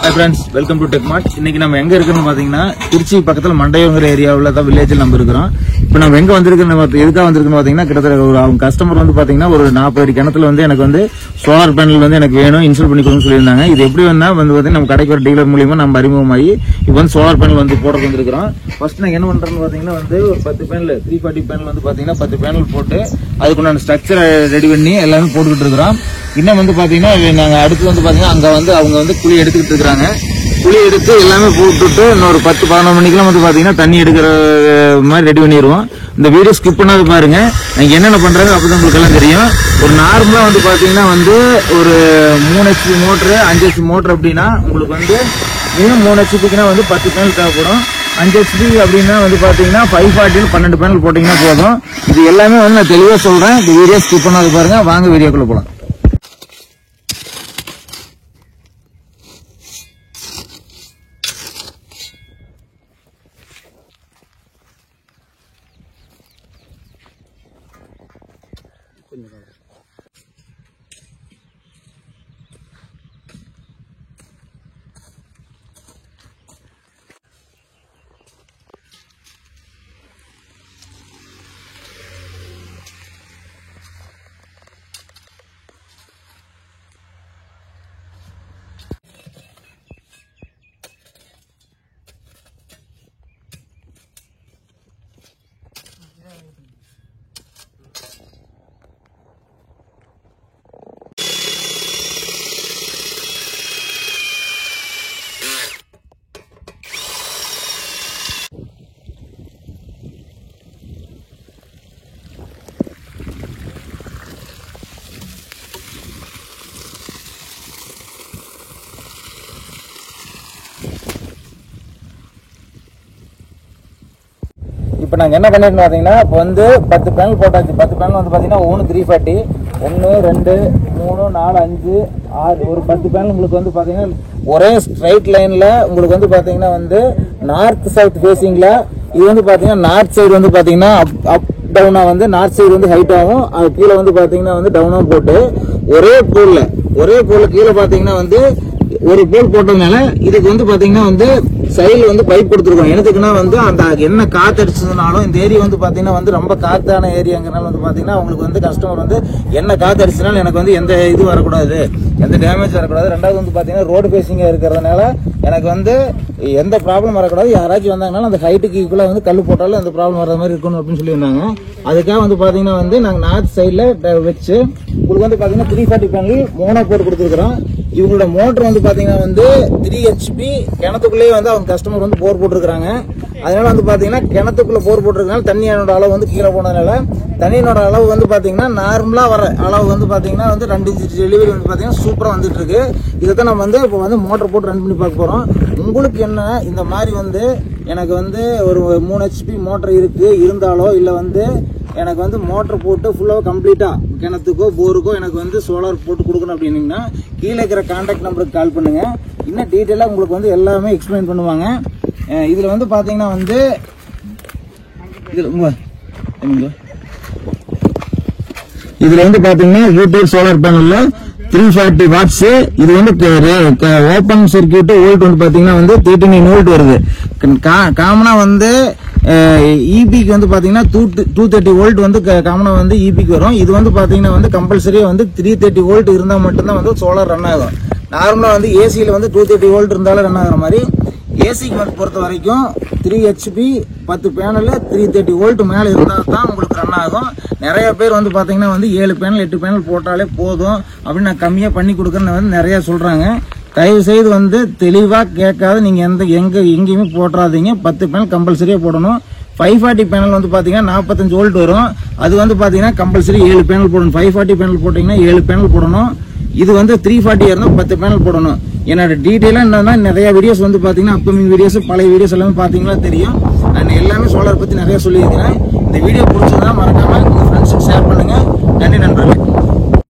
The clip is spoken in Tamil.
Hi friends, welcome to TechMart. இன்னைக்கு நம்ம எங்க இருக்கோம்னு பாத்தீங்கன்னா திருச்சி பக்கத்துல மண்டையங்கிற ஏரியாவுல தான் வில்லேஜ்ல நம்ம இருக்கோம். இப்போ நம்ம எங்க வந்திருக்கோம் எதுக்காக வந்திருக்கோம்னு பாத்தீங்கன்னா கிட்டத்தட்ட ஒரு அவங்க கஸ்டமர் வந்து பாத்தீங்கன்னா ஒரு 40 அடி கிணத்துல வந்து எனக்கு வந்து சோலார் பேனல் வந்து எனக்கு வேணும் இன்ஸ்டால் பண்ணி கொடுன்னு சொல்லியிருந்தாங்க. இது எப்படி வந்தா வந்து பாத்தீங்கன்னா நம்ம கடைக்கு ஒரு டீலர் மூலியமா நம்ம அறிமுகமாகி இப்போ வந்து சோலார் பேனல் வந்து போட வந்திருக்கிறோம். ஃபர்ஸ்ட் நான் என்ன பண்றேன்னு பாத்தீங்கன்னா வந்து ஒரு 10 பேனல் 340 பேனல் வந்து பாத்தீங்கன்னா 10 பேனல் போட்டு அதுக்குண்டான ஸ்ட்ரக்சர் ரெடி பண்ணி எல்லாமே போட்டுக்கிட்டு இருக்கிறோம். இன்னும் வந்து பாத்தீங்கன்னா நாங்க அடுத்து வந்து பாத்தீங்கன்னா அங்க வந்து அவங்க வந்து குழி எடுத்துக்கிட்டு இருக்காங்க. குழி எடுத்து எல்லாமே போட்டுட்டு இன்னொரு 10-11 மணிக்கெல்லாம் வந்து பாத்தீங்கன்னா தண்ணி எடுக்கிற மாதிரி ரெடி பண்ணிடுவோம். இந்த வீடியோ ஸ்கிப் பண்ணாத பாருங்க, நான் என்னென்ன பண்றாங்க அப்பதான் உங்களுக்கு எல்லாம் தெரியும். ஒரு நார்மலா வந்து பாத்தீங்கன்னா வந்து ஒரு 3 HP மோட்டரு 5 HP மோட்டர் அப்படின்னா உங்களுக்கு வந்து 3 HPக்குன்னா வந்து 10 பேனல் தேவைப்படும். 5 HP அப்படின்னா வந்து பாத்தீங்கன்னா 540 12 பேனல் போட்டீங்கன்னா போதும். இது எல்லாமே வந்து நான் தெளிவா சொல்றேன். இந்த வீடியோ ஸ்கிப் பண்ணாத பாருங்க, வாங்க வீடியோக்குள்ள போலாம். இப்போ நாங்கள் என்ன பண்ணிட்டு பார்த்தீங்கன்னா இப்போ வந்து 10 பேனல் போட்டாச்சு. 10 பேனல் வந்து பார்த்தீங்கன்னா 340 1 2 3 4 5 6 ஒரு 10 பேனல் உங்களுக்கு வந்து பார்த்தீங்கன்னா ஒரே ஸ்ட்ரைட் லைனில் உங்களுக்கு வந்து பார்த்தீங்கன்னா வந்து நார்த் சவுத் ஃபேஸிங்கில் இது வந்து பார்த்தீங்கன்னா நார்த் சைடு வந்து பார்த்தீங்கன்னா அப் டவுனாக வந்து நார்த் சைடு வந்து ஹைட் ஆகும், அது கீழே வந்து பார்த்தீங்கன்னா வந்து டவுனாக போட்டு ஒரே போலில் கீழே பார்த்தீங்கன்னா வந்து ஒரு போல் போட்டதுனால இதுக்கு வந்து பாத்தீங்கன்னா வந்து சைடுல வந்து பைப் கொடுத்துருக்கோம். எனக்குன்னா வந்து அந்த என்ன காத்து அடிச்சதுனாலும் இந்த ஏரியா வந்து பாத்தீங்கன்னா வந்து ரொம்ப காத்தான ஏரியாங்கிறனால வந்து பாத்தீங்கன்னா அவங்களுக்கு வந்து கஸ்டமர் வந்து என்ன காத்து அடிச்சதுனால எனக்கு வந்து எந்த இது வரக்கூடாது, எந்த டேமேஜ் வரக்கூடாது. ரெண்டாவது வந்து பாத்தீங்கன்னா ரோடு பேசிங்கா இருக்கிறதுனால எனக்கு வந்து எந்த ப்ராப்ளம் வரக்கூடாது. யாராச்சும் வந்தாங்கனாலும் அந்த ஹைட்டுக்கு ஈக்குவலா வந்து கல் போட்டாலும் எந்த ப்ராப்ளம் வர மாதிரி இருக்கணும் அப்படின்னு சொல்லியிருந்தாங்க. அதுக்காக வந்து பாத்தீங்கன்னா வந்து நாங்க நார்த் சைட்ல வச்சு உங்களுக்கு வந்து பாத்தீங்கன்னா 340 பேனல் மோனோ போட்டு கொடுத்துருக்கோம். இவங்களோட மோட்டர் வந்து பாத்தீங்கன்னா வந்து 3 HP கிணத்துக்குள்ளேயே வந்து அவங்க கஸ்டமர் வந்து போர் போட்டிருக்காங்க. அதனால வந்து பாத்தீங்கன்னா கிணத்துக்குள்ள போர் போட்டிருக்கனால தண்ணியோட அளவு வந்து கீழே போனதுனால தண்ணியோட அளவு வந்து பாத்தீங்கன்னா நார்மலா வர அளவு வந்து பாத்தீங்கன்னா வந்து 2 இன்ச் டெலிவரி வந்து பாத்தீங்கன்னா சூப்பரா வந்துட்டு இருக்கு. இதைத்தான் நம்ம வந்து இப்போ வந்து மோட்டர் போட்டு ரன் பண்ணி பார்க்க போறோம். உங்களுக்கு என்ன இந்த மாதிரி வந்து எனக்கு வந்து ஒரு 3 HP மோட்டர் இருந்தாலோ இல்ல வந்து எனக்கு வந்து மோட்டர் போட்டு ஃபுல்லாக கம்ப்ளீட்டா கிணத்துக்கோ போருக்கோ எனக்கு வந்து சோலார் போட்டு கொடுக்கணும் அப்படின்னீங்கன்னா கீழே இருக்கிற கான்டாக்ட் நம்பருக்கு கால் பண்ணுங்க. இன்னும் டீட்டெயிலாக உங்களுக்கு வந்து எல்லாமே எக்ஸ்பிளைன் பண்ணுவாங்க. இதுல வந்து பாத்தீங்கன்னா வந்து இதுல வந்து பாத்தீங்கன்னா யூடியூப் சோலார் பேனல்ல 340 வாட்ஸ். இது வந்து ஓபன் சர்க்கியூட் வோல்ட் வந்து பாத்தீங்கன்னா வந்து 39 வோல்ட் வருது. காமனா வந்து இபிக்கு வந்து பாத்தீங்கன்னா 230 வோல்ட் வந்து காமனா வந்து இபிக்கு வரும். இது வந்து பாத்தீங்கன்னா வந்து கம்பல்சரியா வந்து 330 வோல்ட் இருந்தா மட்டும்தான் வந்து சோலார் ரன் ஆகும். நார்மலா வந்து ஏசியில வந்து 230 வோல்ட் இருந்தாலும் ரன் ஆகிற மாதிரி ஏசிக்கு வந்து பொறுத்த வரைக்கும் 3 HP 10 பேனல் 330 வோல்ட் மேல இருந்தால் தான் உங்களுக்கு ரன் ஆகும். நிறைய பேர் வந்து பாத்தீங்கன்னா வந்து 7 பேனல் 8 பேனல் போட்டாலே போதும் அப்படின்னு நான் கம்மியா பண்ணி கொடுக்கறேன்னு வந்து நிறைய சொல்றாங்க. தயவு செய்து வந்து தெளிவா கேட்காத நீங்க எங்கேயுமே போட்டுறாதீங்க. 10 பேனல் கம்பல்சரியா போடணும். 540 பேனல் வந்து பாத்தீங்கன்னா 45 வோல்ட் வரும். அது வந்து பாத்தீங்கன்னா கம்பல்சரி 7 பேனல் போடணும். 540 பேனல் போட்டீங்கன்னா 7 பேனல் போடணும். இது வந்து 340 இருந்தா 10 பேனல் போடணும். என்னோட டீட்டெயிலா என்னன்னா நிறைய வீடியோஸ் வந்து பாத்தீங்கன்னா அப்கமிங் வீடியோஸ் பழைய வீடியோஸ் எல்லாமே பாத்தீங்கன்னா தெரியும். நான் எல்லாமே சோலார் பத்தி நிறைய சொல்லியிருக்கிறேன். இந்த வீடியோ பிடிச்சதா மறக்காம உங்க ஃப்ரெண்ட்ஸுக்கு ஷேர் பண்ணுங்க. நன்றி நண்பர்களே.